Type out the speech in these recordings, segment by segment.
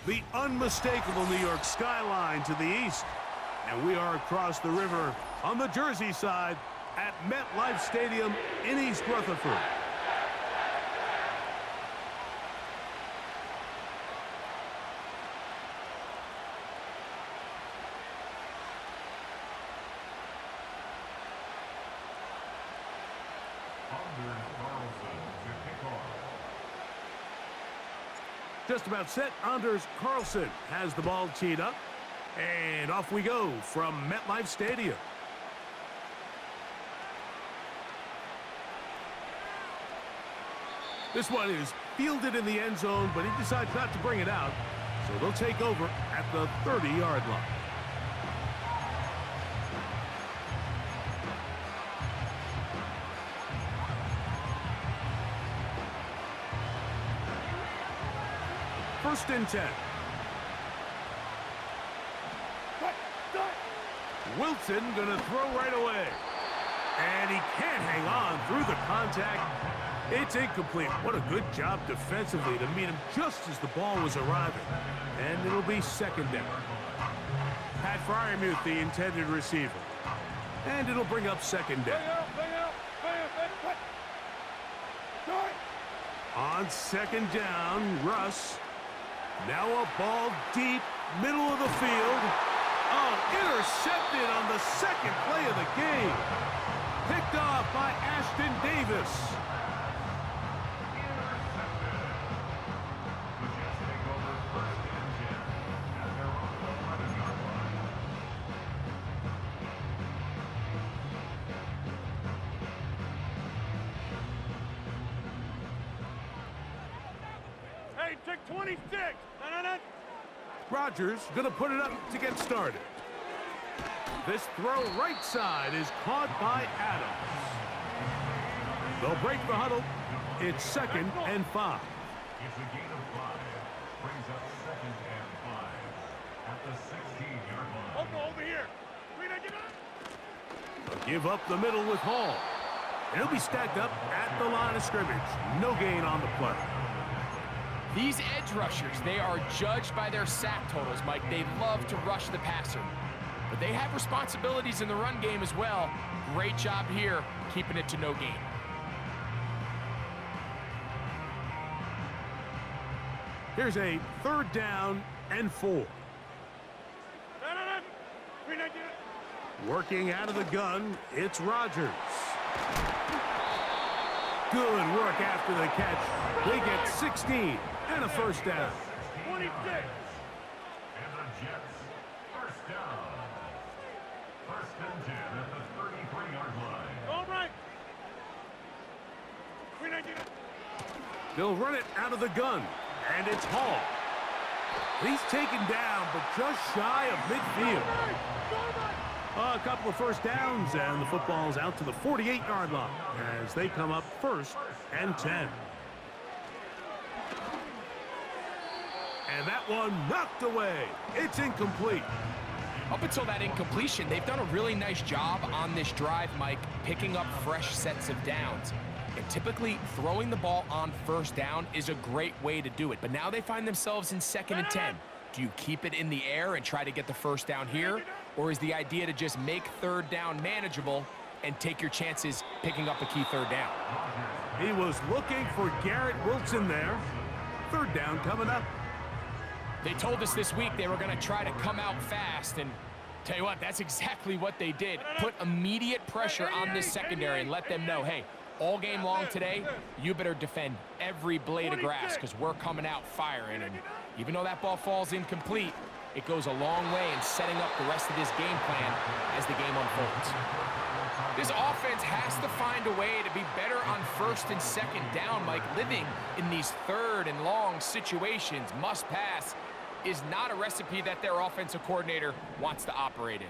The unmistakable New York skyline to the east. And we are across the river on the Jersey side at MetLife Stadium in East Rutherford. Just about set. Anders Carlson has the ball teed up. And off we go from MetLife Stadium. This one is fielded in the end zone, but he decides not to bring it out. So they'll take over at the 30-yard line. First and 10. Wilson gonna throw right away. And he can't hang on through the contact. It's incomplete. What a good job defensively to meet him just as the ball was arriving. And it'll be second down. Pat Fryermuth, the intended receiver. And it'll bring up second down. On second down, Russ. Now a ball deep, middle of the field. Oh, intercepted on the second play of the game. Picked off by Ashton Davis. Hey, take 26. Rodgers gonna put it up to get started. This throw right side is caught by Adams. They'll break the huddle. It's second and 5. It's a gain of 5. Brings up second and 5 at the 16-yard line. Over here. They'll give up the middle with Hall. And he'll be stacked up at the line of scrimmage. No gain on the play. These edge rushers, they are judged by their sack totals, Mike. They love to rush the passer. But they have responsibilities in the run game as well. Great job here, keeping it to no gain. Here's a third down and 4. Working out of the gun, it's Rodgers. Good work after the catch. They get 16 and a first down. 26. And the Jets, first down. First and 10 at the 33-yard line. All right. They'll run it out of the gun, and it's Hall. He's taken down, but just shy of midfield. A couple of first downs, and the football's out to the 48-yard line as they come up first and 10. And that one knocked away. It's incomplete. Up until that incompletion, they've done a really nice job on this drive, Mike, picking up fresh sets of downs. And typically, throwing the ball on first down is a great way to do it. But now they find themselves in second and 10. Do you keep it in the air and try to get the first down here? Or is the idea to just make third down manageable and take your chances picking up a key third down? He was looking for Garrett Wilson there. Third down coming up. They told us this week they were going to try to come out fast, and tell you what, that's exactly what they did. Put immediate pressure on this secondary and let them know, hey, all game long today, you better defend every blade of grass because we're coming out firing. And even though that ball falls incomplete, it goes a long way in setting up the rest of this game plan as the game unfolds. This offense has to find a way to be better on first and second down, Mike. Living in these third and long situations, must pass, is not a recipe that their offensive coordinator wants to operate in.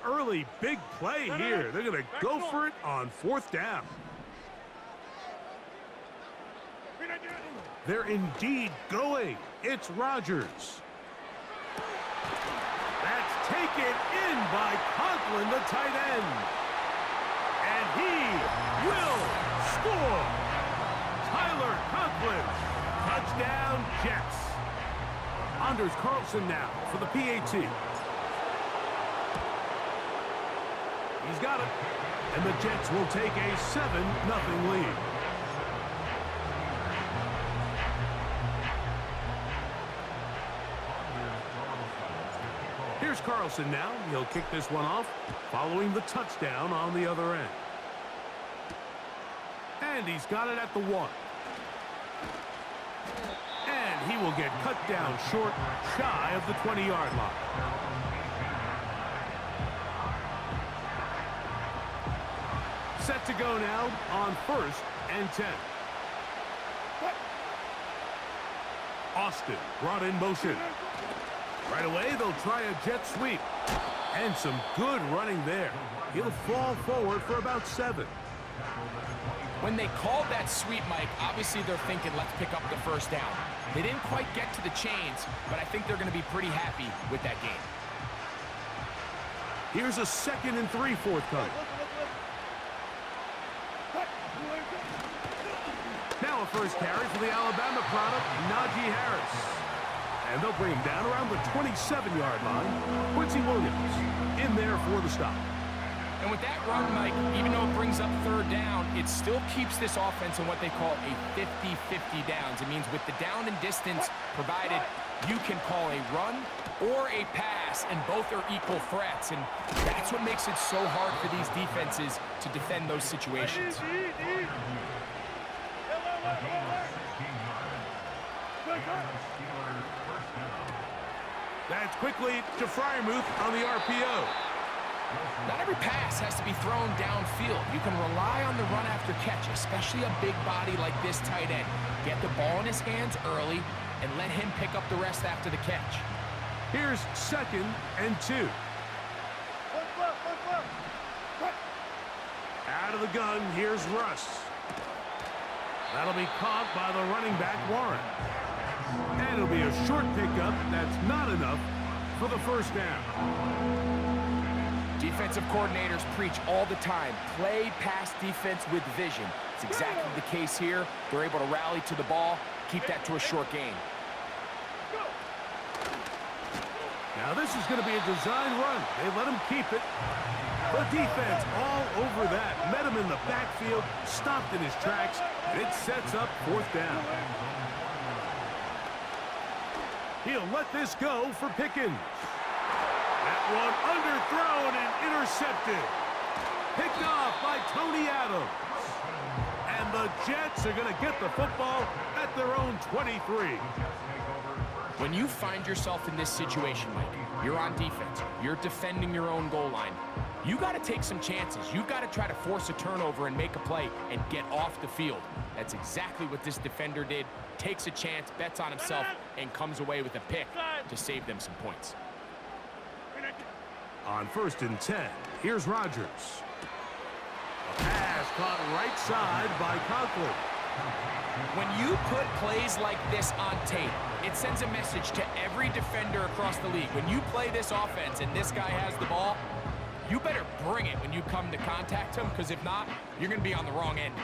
Early big play here. They're going to go for it on fourth down. They're indeed going. It's Rodgers. That's taken in by Conklin, the tight end. And he will score. Tyler Conklin. Touchdown, Jets. Saunders Carlson now for the PAT. He's got it. And the Jets will take a 7-0 lead. Here's Carlson now. He'll kick this one off, following the touchdown on the other end. And he's got it at the 1. And he will get cut down short, shy of the 20-yard line. Set to go now on 1st and 10. Austin brought in motion. Right away, they'll try a jet sweep. And some good running there. He'll fall forward for about 7. When they called that sweep, Mike, obviously they're thinking, let's pick up the first down. They didn't quite get to the chains, but I think they're going to be pretty happy with that game. Here's a 2nd and 3 forthcoming. Now a first carry for the Alabama product, Najee Harris. And they'll bring him down around the 27-yard line. Quincy Williams in there for the stop. And with that run, Mike, even though it brings up 3rd down, it still keeps this offense in what they call a 50-50 downs. It means with the down and distance provided, you can call a run or a pass, and both are equal threats. And that's what makes it so hard for these defenses to defend those situations. That's quickly to Freiermuth on the RPO. Not every pass has to be thrown downfield. You can rely on the run after catch, especially a big body like this tight end. Get the ball in his hands early and let him pick up the rest after the catch. Here's 2nd and 2. Out of the gun, here's Russ. That'll be caught by the running back, Warren. And it'll be a short pickup. That's not enough for the first down. Defensive coordinators preach all the time, play pass defense with vision. It's exactly the case here. They're able to rally to the ball, keep that to a short gain. Now this is going to be a design run. They let him keep it. The defense all over that. Met him in the backfield, stopped in his tracks, and it sets up 4th down. He'll let this go for Pickens. That one underthrown and intercepted. Picked off by Tony Adams. And the Jets are going to get the football at their own 23. When you find yourself in this situation, Mike, you're on defense, you're defending your own goal line, you got to take some chances. You've got to try to force a turnover and make a play and get off the field. That's exactly what this defender did. Takes a chance, bets on himself, and comes away with a pick to save them some points. On 1st and 10, here's Rodgers. A pass caught right side by Conklin. When you put plays like this on tape, it sends a message to every defender across the league. When you play this offense and this guy has the ball, you better bring it when you come to contact him, because if not, you're going to be on the wrong end.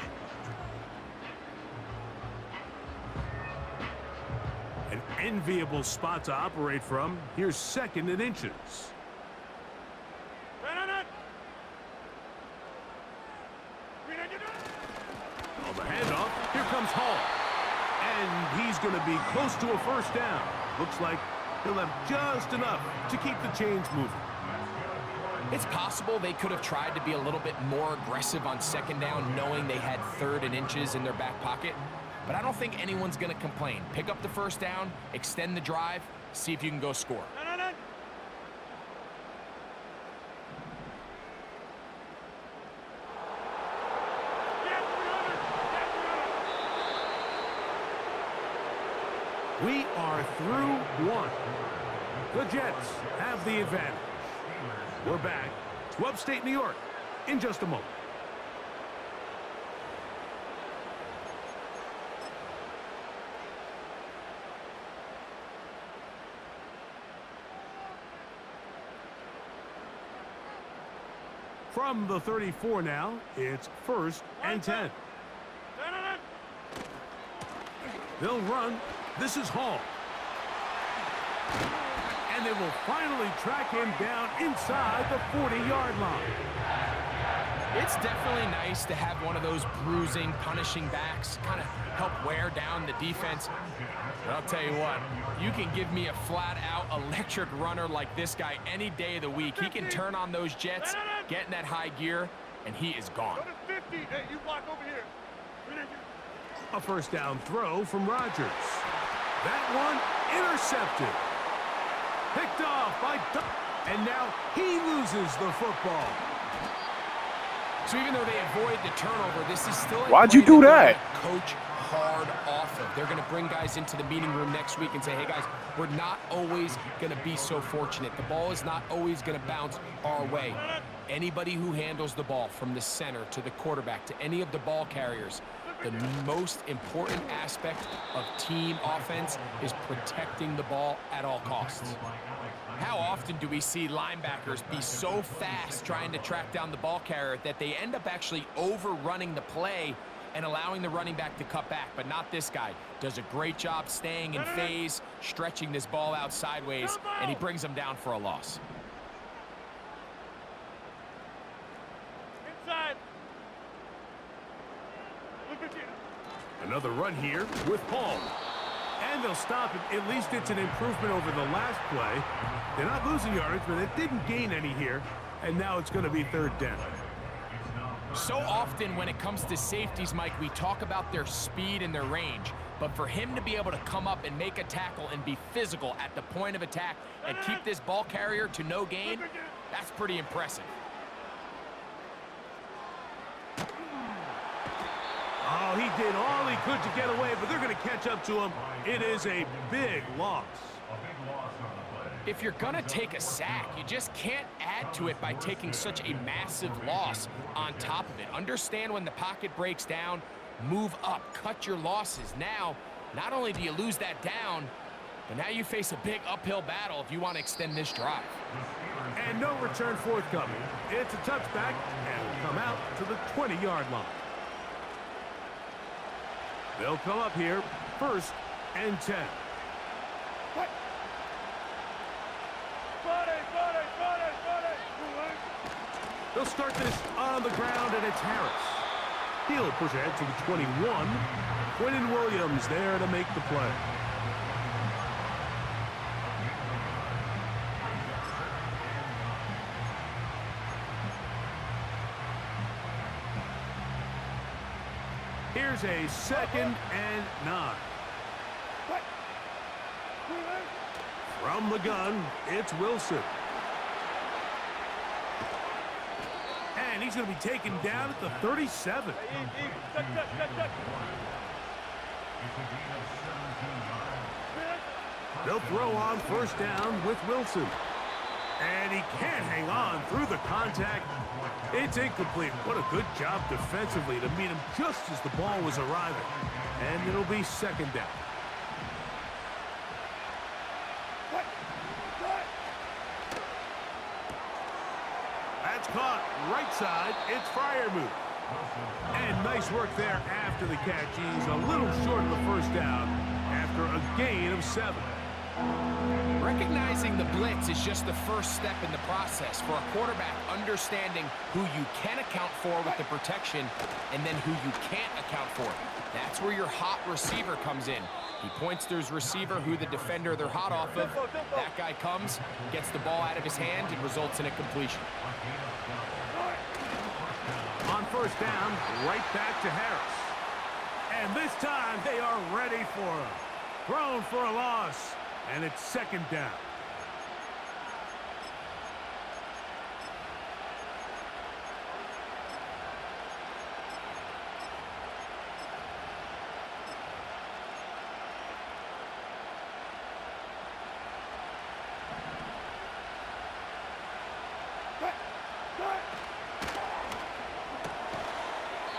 An enviable spot to operate from. Here's 2nd and inches. On the handoff, here comes Hall. And he's going to be close to a first down. Looks like he'll have just enough to keep the chains moving. It's possible they could have tried to be a little bit more aggressive on 2nd down, knowing they had 3rd and inches in their back pocket. But I don't think anyone's going to complain. Pick up the first down, extend the drive, see if you can go score. We are through 1. The Jets have the advantage. We're back to upstate New York in just a moment. From the 34 now, it's 1st and 10. They'll run. This is Hall. And they will finally track him down inside the 40-yard line. It's definitely nice to have one of those bruising, punishing backs kind of help wear down the defense. But I'll tell you what, you can give me a flat-out electric runner like this guy any day of the week. He can turn on those jets, get in that high gear, and he is gone. Go to 50. Hey, you block over here. A first down throw from Rodgers. That one intercepted. Picked off by and now he loses the football. So even though they avoid the turnover, this is still a Why'd you play do they're that? gonna coach hard off of. They're going to bring guys into the meeting room next week and say, hey guys, we're not always going to be so fortunate. The ball is not always going to bounce our way. Anybody who handles the ball from the center to the quarterback to any of the ball carriers, the most important aspect of team offense is protecting the ball at all costs. How often do we see linebackers be so fast trying to track down the ball carrier that they end up actually overrunning the play and allowing the running back to cut back? But not this guy. Does a great job staying in phase, stretching this ball out sideways, and he brings them down for a loss. Inside. Look at you. Another run here with Paul. And they'll stop it. At least it's an improvement over the last play. They're not losing yardage, but it didn't gain any here. And now it's going to be third down. So often when it comes to safeties, Mike, we talk about their speed and their range. But for him to be able to come up and make a tackle and be physical at the point of attack and keep this ball carrier to no gain, that's pretty impressive. Oh, he did all he could to get away, but they're going to catch up to him. It is a big loss. If you're going to take a sack, you just can't add to it by taking such a massive loss on top of it. Understand when the pocket breaks down, move up, cut your losses. Now, not only do you lose that down, but now you face a big uphill battle if you want to extend this drive. And no return forthcoming. It's a touchback, and it'll come out to the 20-yard line. They'll come up here, 1st and 10. What? They'll start this on the ground, and it's Harris. He'll push ahead to the 21. Quentin Williams there to make the play. Here's a 2nd and 9. What? From the gun, it's Wilson. And he's going to be taken down at the 37. They'll throw on 1st down with Wilson. And he can't hang on through the contact. It's incomplete. What a good job defensively to meet him just as the ball was arriving. And it'll be 2nd down. That's caught right side. It's Freiermuth. And nice work there after the catch. He's a little short of the 1st down after a gain of 7. Recognizing the blitz is just the first step in the process for a quarterback, understanding who you can account for with the protection and then who you can't account for. That's where your hot receiver comes in. He points to his receiver, who the defender they're hot off of. That guy comes, gets the ball out of his hand, and results in a completion. On 1st down, right back to Harris. And this time they are ready for him. Thrown for a loss. And it's 2nd down.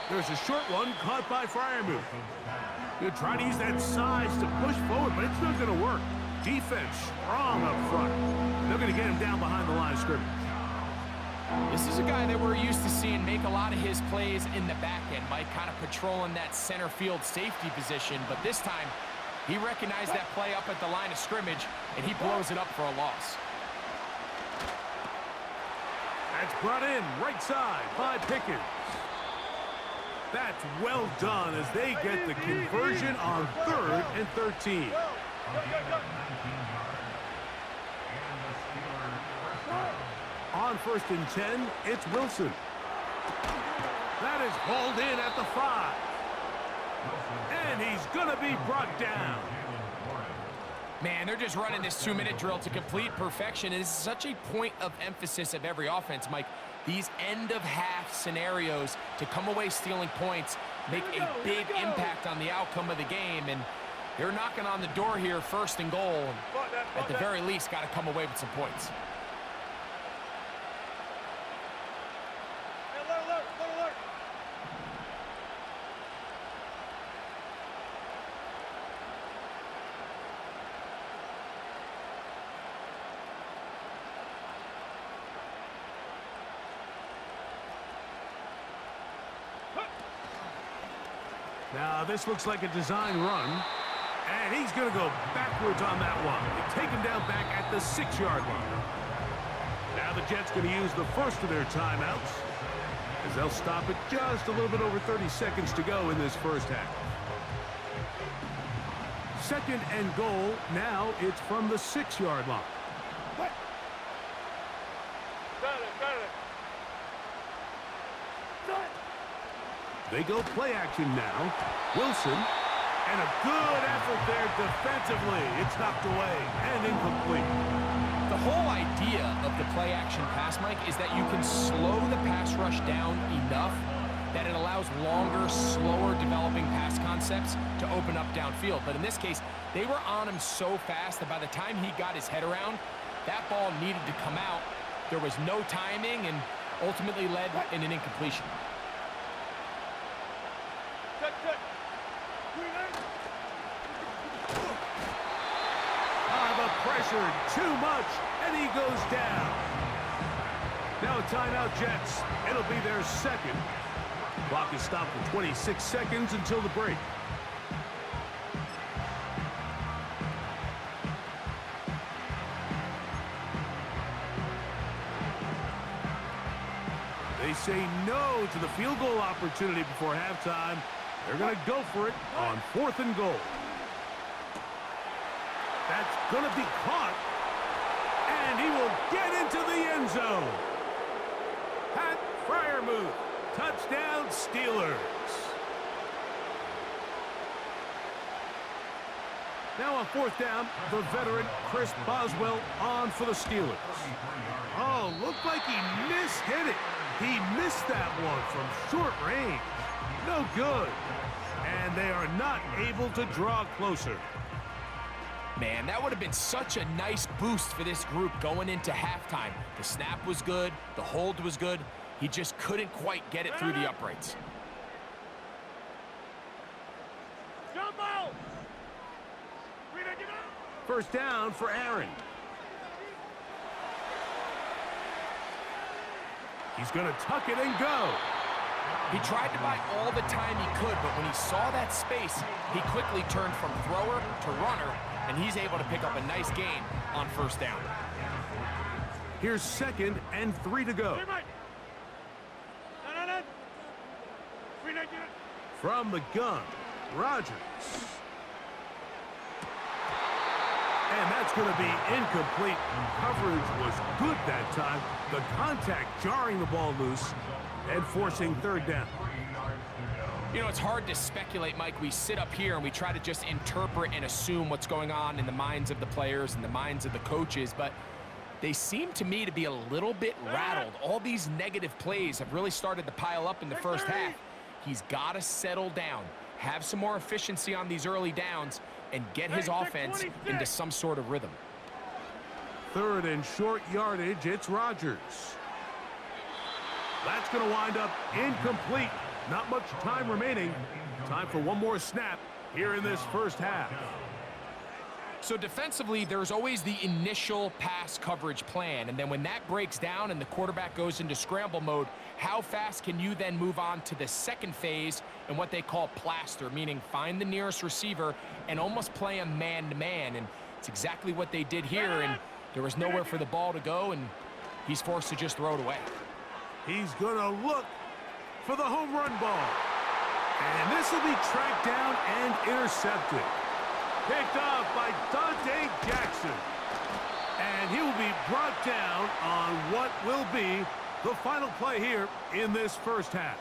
There's a short one caught by Freiermuth. He'll try to use that size to push forward, but it's not going to work. Defense strong up front. They're going to get him down behind the line of scrimmage. This is a guy that we're used to seeing make a lot of his plays in the back end. Mike kind of patrolling that center field safety position, but this time He recognized that play up at the line of scrimmage, and he blows it up for a loss. That's brought in right side by Pickens. That's well done as they get the conversion on 3rd and 13. On 1st and 10, it's Wilson. That is hauled in at the 5. And he's going to be brought down. Man, they're just running this 2-minute drill to complete perfection. It is such a point of emphasis of every offense, Mike. These end-of-half scenarios to come away stealing points make a big impact on the outcome of the game. And they're knocking on the door here, 1st and goal. And at the very least, got to come away with some points. Now, this looks like a design run, and he's going to go backwards on that one. They take him down back at the 6-yard line. Now the Jets going to use the first of their timeouts, as they'll stop it just a little bit over 30 seconds to go in this first half. 2nd and goal. Now it's from the 6-yard line. What? Got it. They go play action now. Wilson, and a good effort there defensively. It's knocked away and incomplete. The whole idea of the play action pass, Mike, is that you can slow the pass rush down enough that it allows longer, slower developing pass concepts to open up downfield. But in this case, they were on him so fast that by the time he got his head around, that ball needed to come out. There was no timing and ultimately led in an incompletion. Pressured too much, and he goes down. Now a timeout, Jets. It'll be their 2nd. Clock is stopped for 26 seconds until the break. They say no to the field goal opportunity before halftime. They're going to go for it on 4th and goal. That's going to be caught, and he will get into the end zone. Pat Fryermuth, touchdown Steelers. Now on 4th down, the veteran Chris Boswell on for the Steelers. Oh, looked like he mishit it. He missed that one from short range. No good. And they are not able to draw closer. Man, that would have been such a nice boost for this group going into halftime. The snap was good. The hold was good. He just couldn't quite get it through the uprights. First down for Aaron. He's going to tuck it and go. He tried to buy all the time he could, but when he saw that space, he quickly turned from thrower to runner, and he's able to pick up a nice gain on 1st down. Here's 2nd and 3 to go. From the gun, Rodgers. And that's going to be incomplete. Coverage was good that time. The contact jarring the ball loose and forcing 3rd down. You know, it's hard to speculate, Mike. We sit up here and we try to just interpret and assume what's going on in the minds of the players and the minds of the coaches, but they seem to me to be a little bit rattled. All these negative plays have really started to pile up in the first half. He's got to settle down, have some more efficiency on these early downs, and get his offense into some sort of rhythm. 3rd and short yardage, it's Rodgers. That's going to wind up incomplete. Not much time remaining. Time for one more snap here in this first half. So defensively, there's always the initial pass coverage plan, and then when that breaks down and the quarterback goes into scramble mode, how fast can you then move on to the second phase and what they call plaster, meaning find the nearest receiver and almost play him man-to-man, and it's exactly what they did here, and there was nowhere for the ball to go, and he's forced to just throw it away. He's gonna look for the home run ball, and this will be tracked down and intercepted. Picked off by Dante Jackson. And he will be brought down on what will be the final play here in this first half.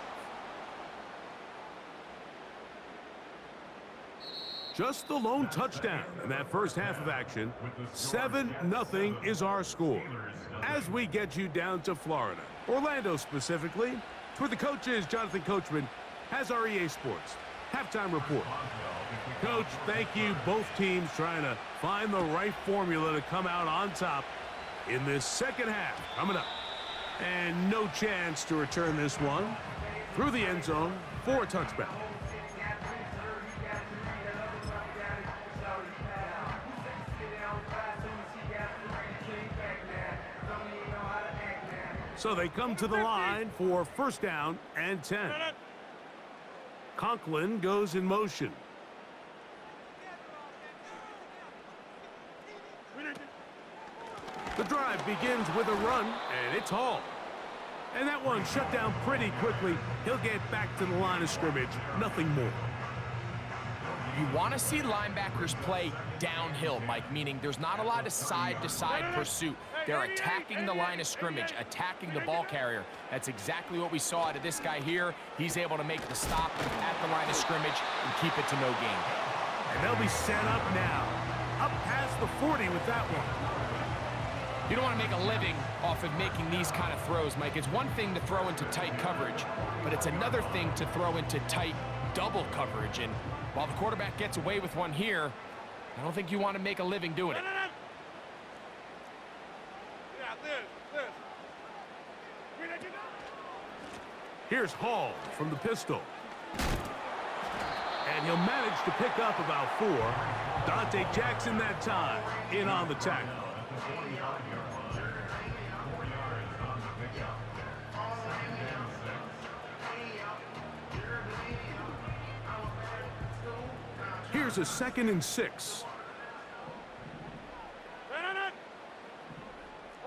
Just the lone touchdown in that first half of action. 7-0 is our score. As we get you down to Florida, Orlando specifically, where the coach is, Jonathan Coachman, has our EA Sports halftime report. Coach, thank you. Both teams trying to find the right formula to come out on top in this second half coming up. And no chance to return this one through the end zone for a touchback. So they come to the line for first down and 10. Conklin goes in motion. The drive begins with a run, and it's hauled. And that one shut down pretty quickly. He'll get back to the line of scrimmage. Nothing more. You want to see linebackers play downhill, Mike, meaning there's not a lot of side-to-side pursuit. They're attacking the line of scrimmage, attacking the ball carrier. That's exactly what we saw out of this guy here. He's able to make the stop at the line of scrimmage and keep it to no gain. And they'll be set up now. Up past the 40 with that one. You don't want to make a living off of making these kind of throws, Mike. It's one thing to throw into tight coverage, but it's another thing to throw into tight double coverage. And while the quarterback gets away with one here, I don't think you want to make a living doing it. Here's Hall from the pistol. And he'll manage to pick up about 4. Dante Jackson that time in on the tackle. Here's a 2nd and 6.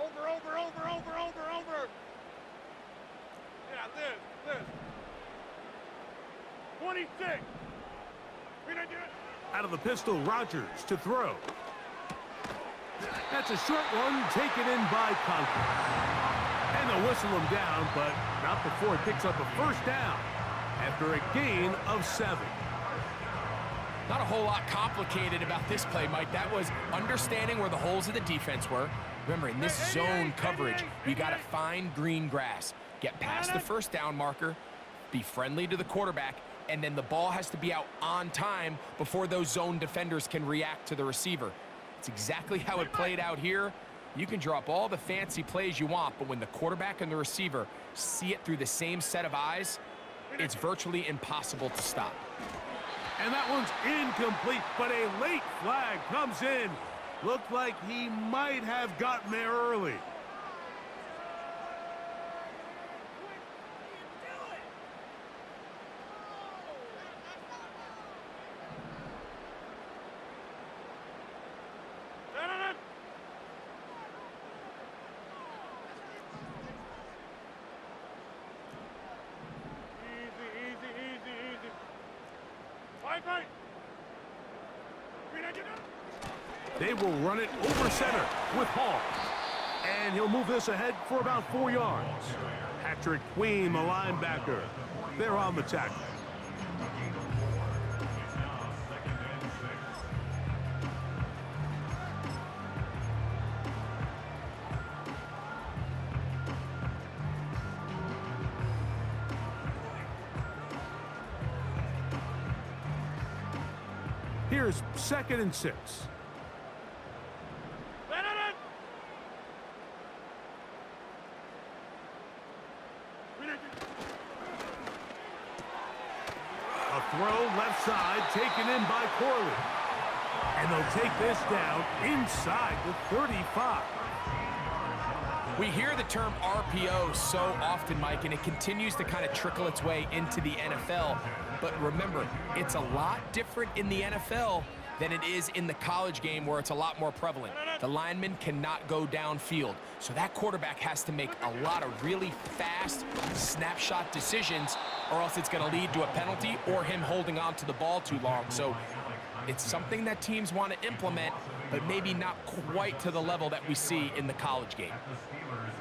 Over. Yeah, this. 26. Out of the pistol, Rodgers to throw. That's a short one taken in by Conklin. And they'll whistle him down, but not before he picks up a first down after a gain of 7. Not a whole lot complicated about this play, Mike. That was understanding where the holes of the defense were. Remember, in this zone coverage, you got to find green grass. Get past the first down marker, be friendly to the quarterback, and then the ball has to be out on time before those zone defenders can react to the receiver. It's exactly how it played out here. You can draw up all the fancy plays you want, but when the quarterback and the receiver see it through the same set of eyes, it's virtually impossible to stop. And that one's incomplete, but a late flag comes in. Looked like he might have gotten there early. They will run it over center with Hall. And he'll move this ahead for about 4 yards. Patrick Queen, the linebacker. They're on the tackle. Here's 2nd and 6. A throw left side taken in by Corley. And they'll take this down inside the 35. We hear the term RPO so often, Mike, and it continues to kind of trickle its way into the NFL. But remember, it's a lot different in the NFL than it is in the college game where it's a lot more prevalent. The lineman cannot go downfield, so that quarterback has to make a lot of really fast snapshot decisions, or else it's going to lead to a penalty or him holding on to the ball too long. So it's something that teams want to implement, but maybe not quite to the level that we see in the college game.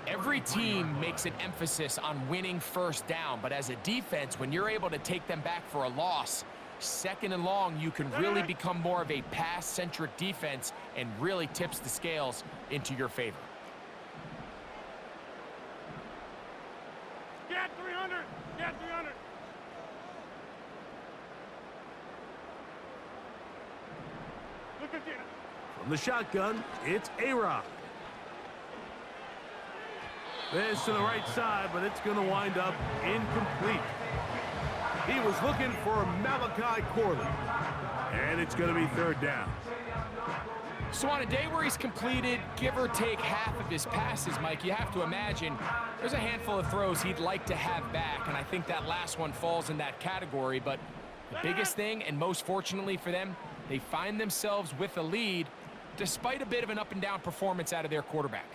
Every team makes an emphasis on winning first down, but as a defense, when you're able to take them back for a loss, second and long, you can really become more of a pass-centric defense and really tips the scales into your favor. Get 300! Get 300! Look at you. From the shotgun, it's A-Rod. This to the right side, but it's going to wind up incomplete. He was looking for Malachi Corley, and it's going to be third down. So on a day where he's completed, give or take half of his passes, Mike, you have to imagine there's a handful of throws he'd like to have back, and I think that last one falls in that category. But the biggest thing, and most fortunately for them, they find themselves with a lead despite a bit of an up-and-down performance out of their quarterback.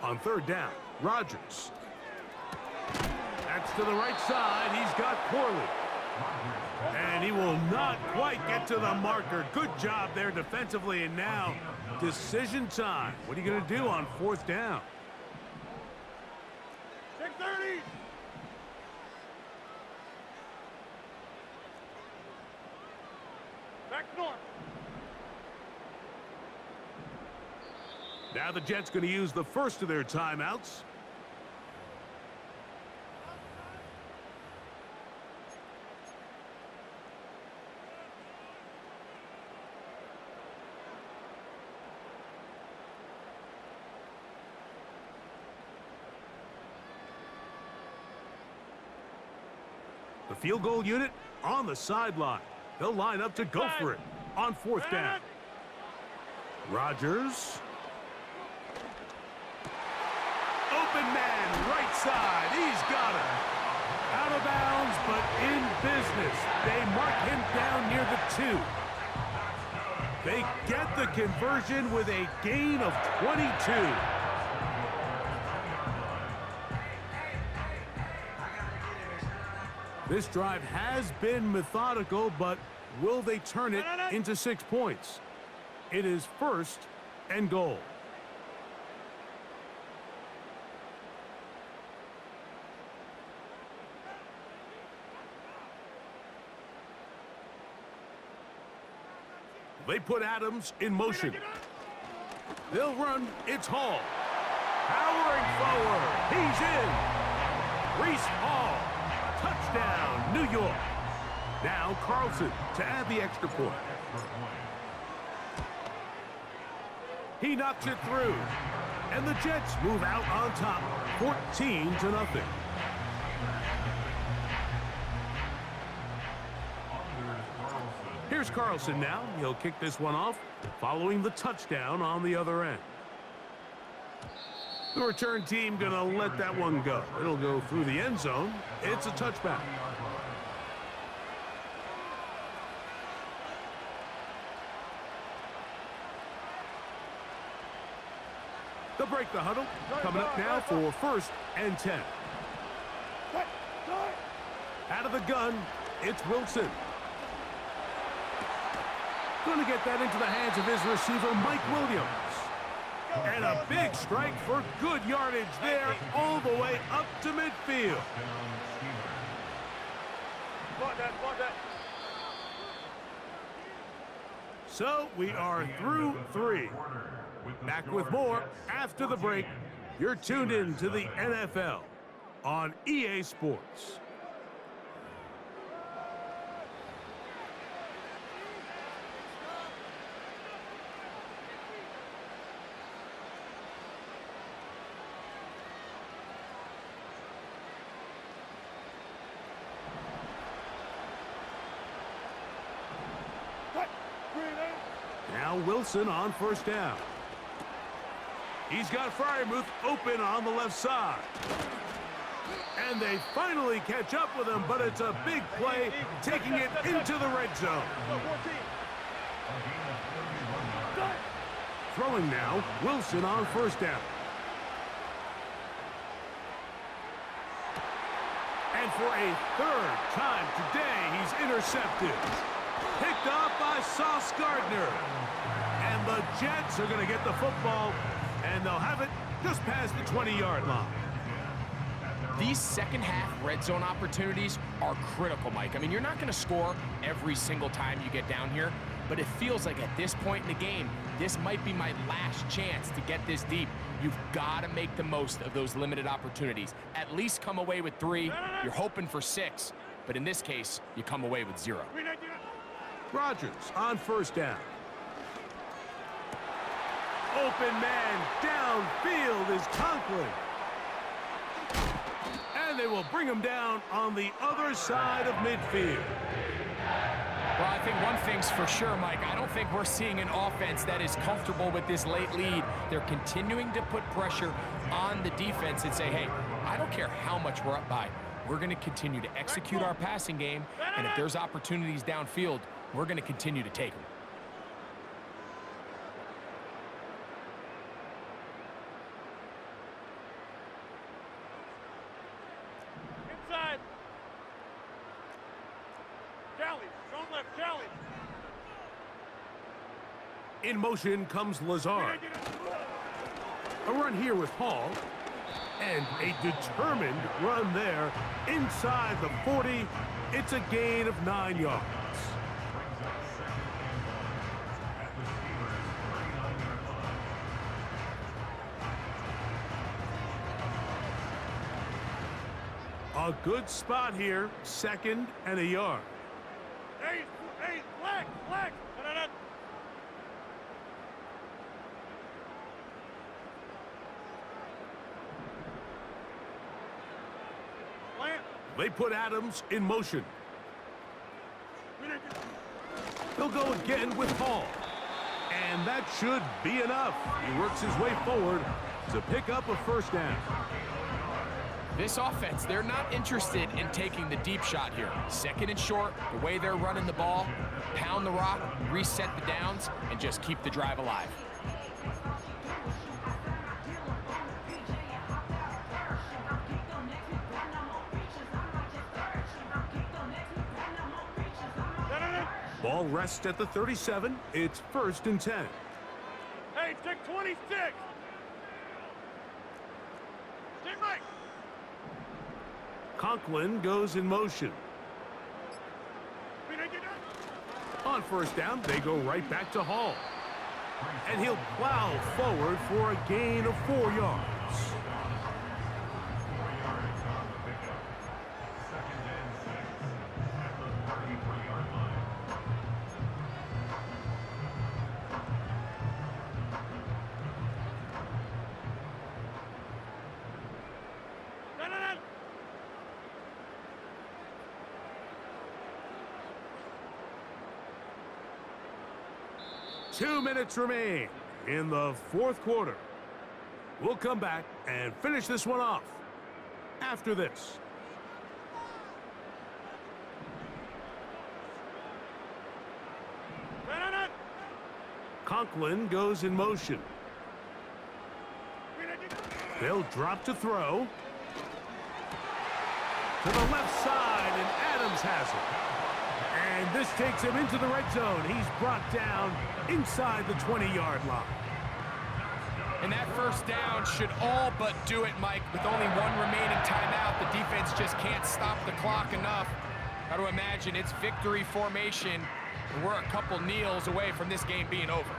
On third down, Rodgers. That's to the right side. He's got Corley. And he will not quite get to the marker. Good job there defensively. And now, decision time. What are you going to do on fourth down? Take 30! Back north. Now the Jets going to use the first of their timeouts. The field goal unit on the sideline. They'll line up to go for it on fourth down. Rodgers. Open man, right side. He's got it. Out of bounds, but in business. They mark him down near the 2. They get the conversion with a gain of 22. This drive has been methodical, but will they turn it into 6 points? It is first and goal. They put Adams in motion. They'll run. It's Hall. Powering forward. He's in. Reese Hall. Touchdown, New York. Now Carlson to add the extra point. He knocks it through. And the Jets move out on top, 14-0. Here's Carlson now. He'll kick this one off, following the touchdown on the other end. The return team going to let that one go. It'll go through the end zone. It's a touchback. They'll break the huddle. Coming up now for first and 10. Out of the gun, it's Wilson. Going to get that into the hands of his receiver, Mike Williams. And a big strike for good yardage there all the way up to midfield. So we are through 3. Back with more after the break. You're tuned in to the NFL on EA Sports. Wilson on first down. He's got Fryermuth open on the left side. And they finally catch up with him, but it's a big play, taking it into the red zone. Throwing now, Wilson on first down. And for a third time today, he's intercepted. Picked off by Sauce Gardner. And the Jets are going to get the football, and they'll have it just past the 20-yard line. These second-half red zone opportunities are critical, Mike. I mean, you're not going to score every single time you get down here, but it feels like at this point in the game, this might be my last chance to get this deep. You've got to make the most of those limited opportunities. At least come away with 3. You're hoping for 6, but in this case, you come away with 0. Rodgers on first down. Open man downfield is Conklin. And they will bring him down on the other side of midfield. Well, I think one thing's for sure, Mike. I don't think we're seeing an offense that is comfortable with this late lead. They're continuing to put pressure on the defense and say, hey, I don't care how much we're up by. We're going to continue to execute our passing game, and if there's opportunities downfield, we're going to continue to take them. Inside. Kelly, strong left, Kelly. In motion comes Lazard. A run here with Hall. And a determined run there inside the 40. It's a gain of 9 yards. A good spot here, 2nd and a yard. Hey, flag. They put Adams in motion. He'll go again with Hall. And that should be enough. He works his way forward to pick up a first down. This offense, they're not interested in taking the deep shot here. 2nd and short, the way they're running the ball, pound the rock, reset the downs, and just keep the drive alive. Ball rests at the 37. It's 1st and 10. Hey, take 26. Take right. Conklin goes in motion. On first down, they go right back to Hall. And he'll plow forward for a gain of 4 yards. Two minutes remain in the 4th quarter. We'll come back and finish this one off after this. Conklin goes in motion. They'll drop to throw. To the left side, and Adams has it. And this takes him into the red zone. He's brought down inside the 20-yard line. And that first down should all but do it, Mike. With only 1 remaining timeout, the defense just can't stop the clock enough. Got to imagine it's victory formation, and we're a couple kneels away from this game being over.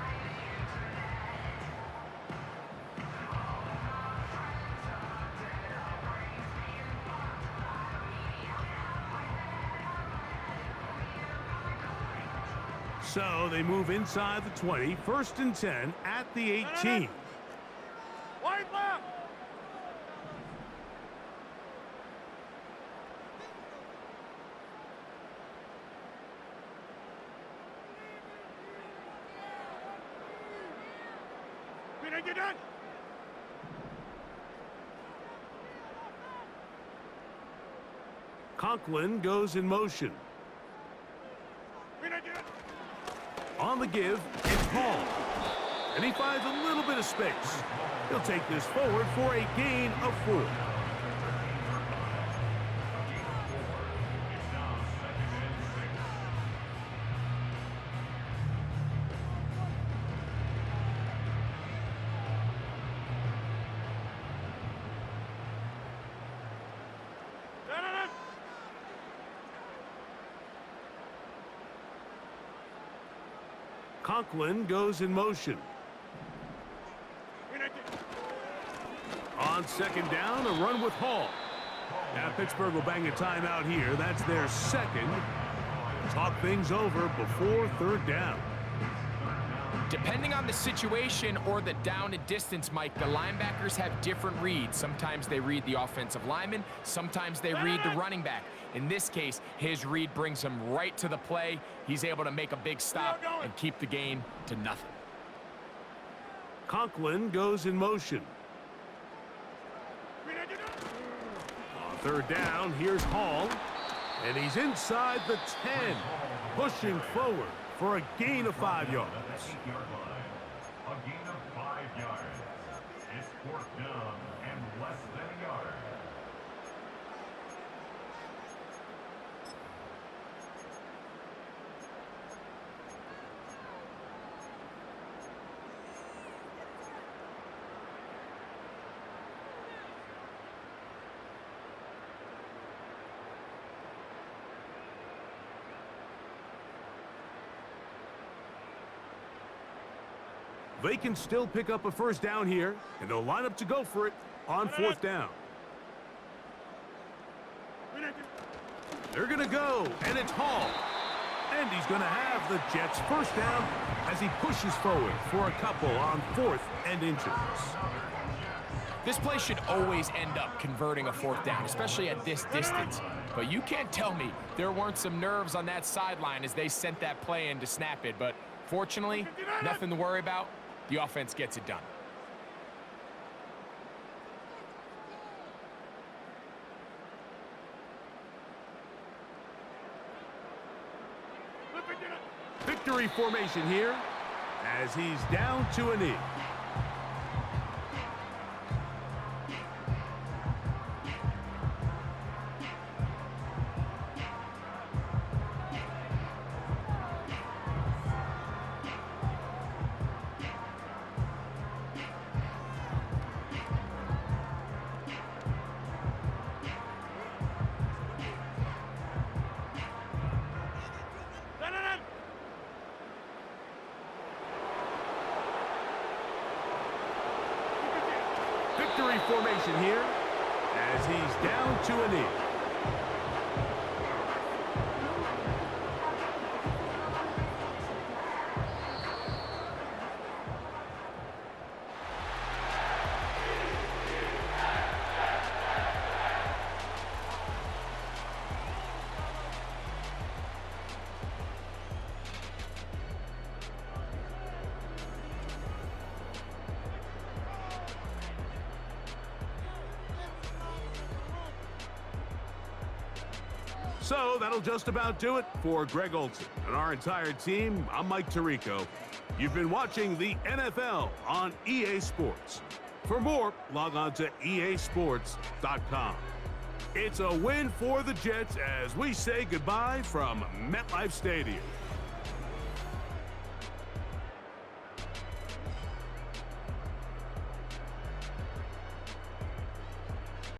So they move inside the 20, 1st and 10 at the 18. Wide left. think you're done? Conklin goes in motion. On the give, it's Hall. And he finds a little bit of space. He'll take this forward for a gain of 4. Conklin goes in motion. On second down, a run with Hall. Now Pittsburgh will bang a timeout here. That's their second. Talk things over before third down. Depending on the situation or the down and distance, Mike, the linebackers have different reads. Sometimes they read the offensive lineman. Sometimes they read the running back. In this case, his read brings him right to the play. He's able to make a big stop and keep the gain to nothing. Conklin goes in motion. On third down, here's Hall. And he's inside the 10, pushing forward for a gain of 5 yards. A gain of 5 yards. It's 4th down and less than a yard. They can still pick up a first down here, and they'll line up to go for it on 4th down. They're going to go, and it's Hall. And he's going to have the Jets' first down as he pushes forward for a couple on 4th and inches. This play should always end up converting a 4th down, especially at this distance. But you can't tell me there weren't some nerves on that sideline as they sent that play in to snap it. But fortunately, nothing to worry about. The offense gets it done. Victory formation here as he's down to a knee. Victory formation here as he's down to a knee. So that'll just about do it for Greg Olson and our entire team. I'm Mike Tirico. You've been watching the NFL on EA Sports. For more, log on to easports.com. It's a win for the Jets as we say goodbye from MetLife Stadium.